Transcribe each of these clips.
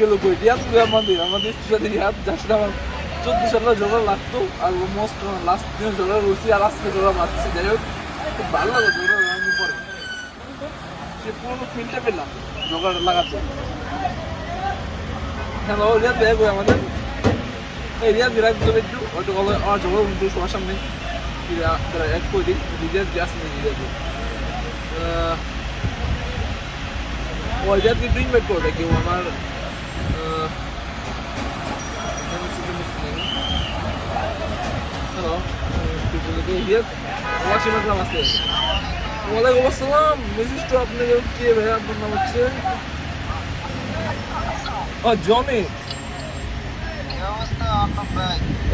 গেল কই রিয়াদ আমাদের সাথে রিয়াদ যাচ্ছে আমার 1400 টাকা জোড়া লাগতো আর অলমোস্ট লাস্ট দিনে জোড়া রয়েছি আর আজকে জোড়া মারছি যাই হোক খুব ভালো লাগে জোড়া লাগানোর পরে সে পুরোনো ফিলটা পেলাম জোগাড় লাগাতে। হ্যালো রিয়াদ ভাই কই আমাদের এই রিয়াদ বিরাট দেবে একটু হয়তো আমার জোড়া কিন্তু সবার সামনে এক করে দিই রিয়াদ গ্যাস নেই রিয়াদ ও রিয়াদ কিন্তু ইনভাইট করবে কেউ আমার হ্যালো রিয়াদ ওয়াসিম আকরাম আছে। ওয়ালাইকুম আসসালাম বিশিষ্ট আপনাকে কে ভাইয়া আপনার নাম হচ্ছে জনি।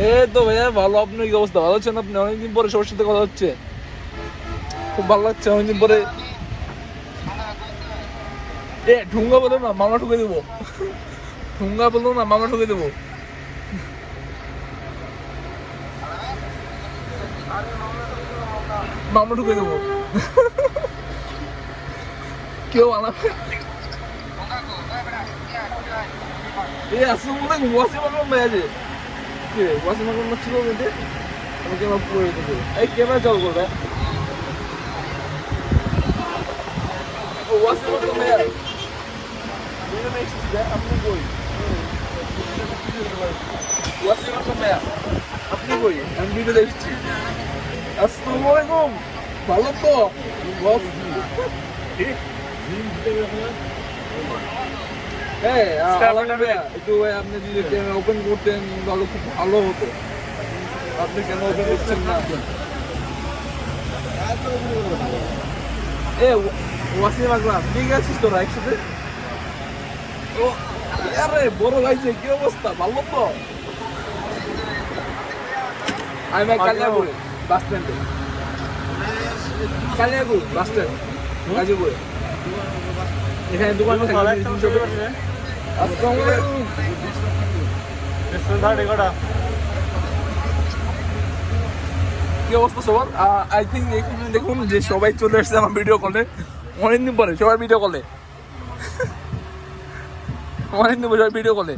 এই তো ভাইয়া ভালো, আপনার কি অবস্থা? ভালো আছেন আপনি? অনেকদিন পরে সবার সাথে কথা হচ্ছে, খুব ভালো লাগছে অনেকদিন পরে। এ ঠুঙ্গা বলো না, মামা ঠুকে দেবো। ঠুঙ্গা বলো না, মামা ঠুকে দেবো। মামা ঠুকে দেবো। কেউ আলাদা এই আসলে মনে হয় ওয়াসিম আকরাম ভাই আছে। কে ওয়াসিম আকরাম ছিল বলতে আমাকে আমার পুরো দেবে। এই ক্যামেরা চালু করবে ওয়াসিম আকরাম ভাই আপনি কই? ওয়াসিম আকরাম ভাই আপনি কই? আমি ভিডিও দেখছি। আসসালামু আলাইকুম, ভালো তো? বস একটু আপনি যদি ক্যামেরা ওপেন করতেন তাহলে খুব ভালো হতো। আপনি কেন ওপেন করছেন না? এ ওয়াসিম আকরাম ঠিক আছিস তোরা একসাথে? ও আরে বড় ভাইছে, কি অবস্থা? ভালো তো? আমি কালিয়াপুরে বাস স্ট্যান্ডে, কালিয়াপুর বাস স্ট্যান্ড গাজীপুরে। এখানে দোকান কি অবস্থা সবার? আই থিঙ্ক এখানে দেখুন যে সবাই চলে আসছে আমার ভিডিও কলে, অনেকদিন পরে সবাই ভিডিও কলে, অনেকদিন পরে সবাই ভিডিও কলে,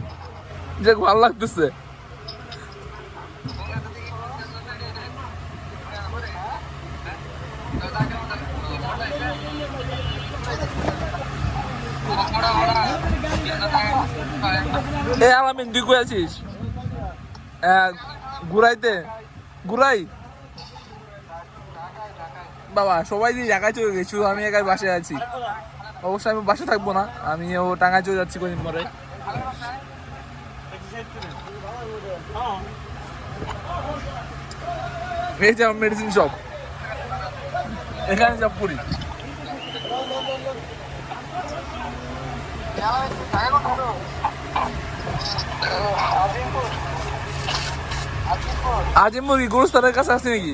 যে ভালো লাগতেছে। এ আলামিন তুই কই আছিস? ঘুরাইতে ঘুরাই বাবা, সবাই দিয়ে ঢাকায় চলে গেছি, শুধু আমি একাই বাসায় আছি। অবশ্যই আমি বাসা থাকবো না, আমি ও টাঙ্গায় চলে যাচ্ছি কদিন পরে। এই যে মেডিসিন শপ, এখানে জব করি। আজিমপুর কি গুরুস্থানের কাছে আছে নাকি?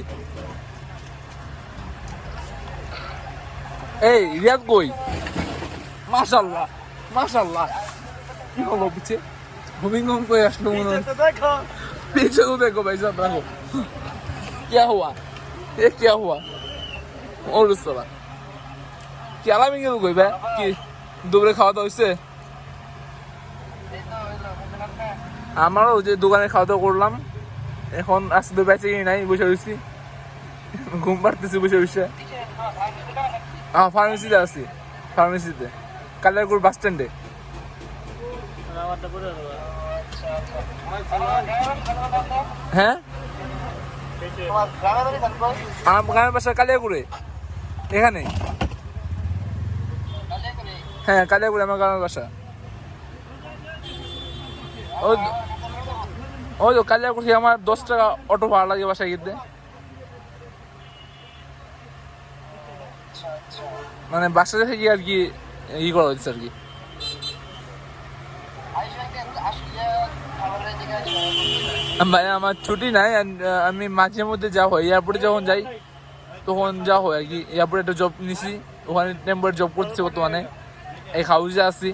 এই রিয়াদ কই? মাশাআল্লাহ মাশাআল্লাহ, কি হলো পিছে? ভূমিকম্প করে আসলো মনে হয়। पीछे को देखो भाई साहब, देखो क्या हुआ, ये क्या हुआ? और उस तरह क्या ला मिंगे कोई भाई कि দুপুরে খাওয়া দাওয়া হয়েছে? আমারও যে দোকানে খাওয়া দাওয়া করলাম, এখন আসতে বেঁচে গিয়ে নাই, বসে রয়েছি, ঘুম পাড়তেছি বসে বসে। হ্যাঁ ফার্মেসিতে আছি, ফার্মেসিতে কালিয়াকুর বাস স্ট্যান্ডে। হ্যাঁ আমার গ্রামের বাসা কালিয়াকুরে, এখানে। হ্যাঁ কালিয়াকুরে আমার গ্রামের বাসা। ওই তো কালিয়াকুর থেকে আমার 10 টাকা অটো ভাড়া লাগে বাসায় গিয়ে, মানে বাসা থেকে আর কি ই করা হচ্ছে আর কি। ভাই আমার ছুটি নাই, আমি মাঝে মধ্যে যা হয় এয়ারপোর্টে যখন যাই তখন যা হয় আর কি। এয়ারপোর্টে একটা জব নিছি, ওখানে টেম্পোরারি জব করতেছি বর্তমানে, এই হাউসে আছি,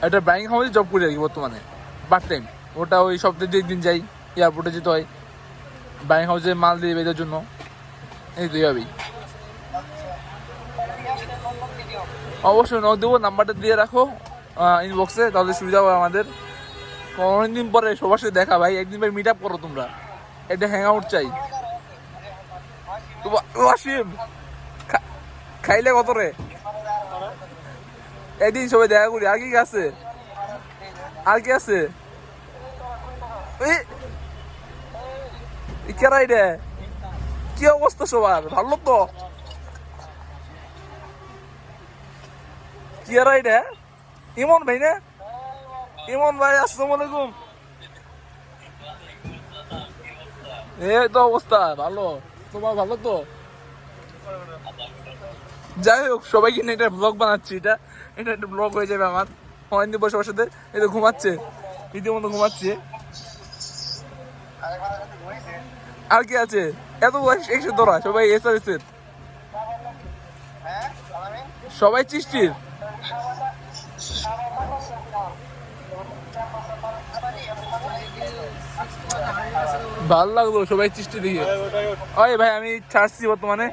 একটা ব্যাংক হাউসে জব করি আর কি বর্তমানে, পার্ট টাইম। ওটা ওই সপ্তাহে 2 দিন যাই, এয়ারপোর্টে যেতে হয় ব্যাংক হাউসে মাল দিয়ে বেঁধের জন্য, এই তো এইভাবেই। অবশ্যই নক দেবো, নাম্বারটা দিয়ে রাখো ইনবক্সে, তাহলে সুবিধা হবে আমাদের। অনেকদিন পরে সবার সাথে দেখা ভাই, একদিন ভাই মিট আপ করো তোমরা, একটা হ্যাং আউট চাই। ওয়াসিম খাইলে কত রে, একদিন সবাই দেখা করি। আর কি কি আছে, আর কি আছে? কেরাই রে, কি অবস্থা সবার, ভালো তো? কি আর রে, ইমন ভাই না? ইমন ভাই আসসালামু আলাইকুম। এই তো অবস্থা ভালো, তোমার ভালো তো? যাই হোক, সবাইকে নিয়ে একটা ব্লগ বানাচ্ছি, এটা এটা একটা ব্লগ হয়ে যাবে আমার। অনেকদিন বসে বসে এই তো ঘুমাচ্ছে, রীতিমতো ঘুমাচ্ছে। আর কি আছে, এত একশো তোরা সবাই এসআরএস এর, সবাই চিস্টির। ভাল লাগলো সবাই চিস্টি দিকে। ওই ভাই আমি ছাড়ছি বর্তমানে।